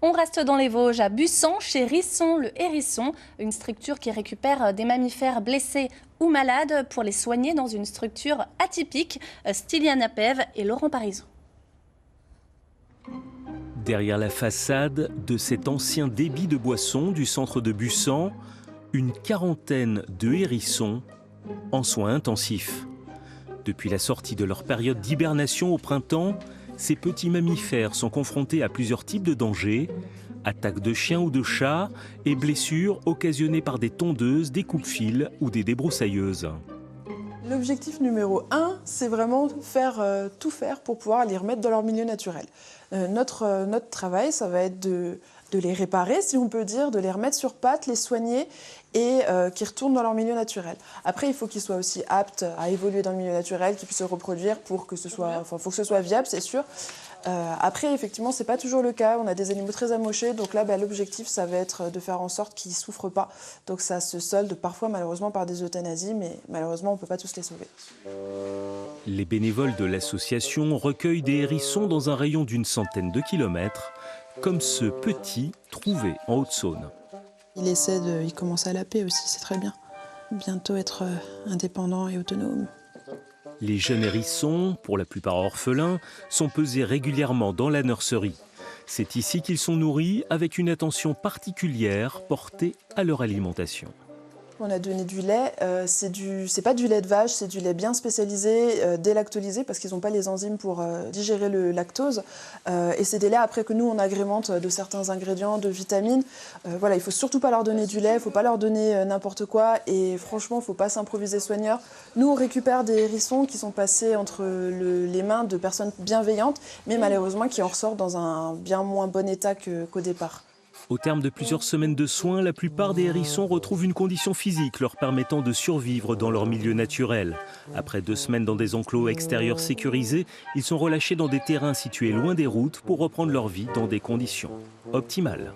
On reste dans les Vosges, à Bussan, chez Risson, le hérisson, une structure qui récupère des mammifères blessés ou malades pour les soigner dans une structure atypique. Styliana Pev et Laurent Parisot. Derrière la façade de cet ancien débit de boissons du centre de Bussan, une quarantaine de hérissons en soins intensifs. Depuis la sortie de leur période d'hibernation au printemps, ces petits mammifères sont confrontés à plusieurs types de dangers, attaques de chiens ou de chats et blessures occasionnées par des tondeuses, des coupes-fils ou des débroussailleuses. L'objectif numéro 1, c'est vraiment tout faire pour pouvoir les remettre dans leur milieu naturel. Notre travail, ça va être de les réparer, si on peut dire, de les remettre sur pattes, les soigner et qu'ils retournent dans leur milieu naturel. Après, il faut qu'ils soient aussi aptes à évoluer dans le milieu naturel, qu'ils puissent se reproduire faut que ce soit viable, c'est sûr. Après, effectivement, c'est pas toujours le cas. On a des animaux très amochés, donc là, l'objectif, ça va être de faire en sorte qu'ils souffrent pas. Donc ça se solde parfois, malheureusement, par des euthanasies, mais malheureusement, on peut pas tous les sauver. Les bénévoles de l'association recueillent des hérissons dans un rayon d'une centaine de kilomètres, comme ce petit trouvé en Haute-Saône. Il commence à laper aussi, c'est très bien. Bientôt être indépendant et autonome. Les jeunes hérissons, pour la plupart orphelins, sont pesés régulièrement dans la nurserie. C'est ici qu'ils sont nourris avec une attention particulière portée à leur alimentation. On a donné du lait, c'est pas du lait de vache, c'est du lait bien spécialisé, délactolysé parce qu'ils n'ont pas les enzymes pour digérer le lactose. Et c'est des laits après que nous on agrémente de certains ingrédients, de vitamines. Voilà, il faut surtout pas leur donner du lait, il faut pas leur donner n'importe quoi et franchement il faut pas s'improviser soigneur. Nous on récupère des hérissons qui sont passés entre les mains de personnes bienveillantes, mais malheureusement qui en ressortent dans un bien moins bon état qu'au départ. Au terme de plusieurs semaines de soins, la plupart des hérissons retrouvent une condition physique leur permettant de survivre dans leur milieu naturel. Après 2 semaines dans des enclos extérieurs sécurisés, ils sont relâchés dans des terrains situés loin des routes pour reprendre leur vie dans des conditions optimales.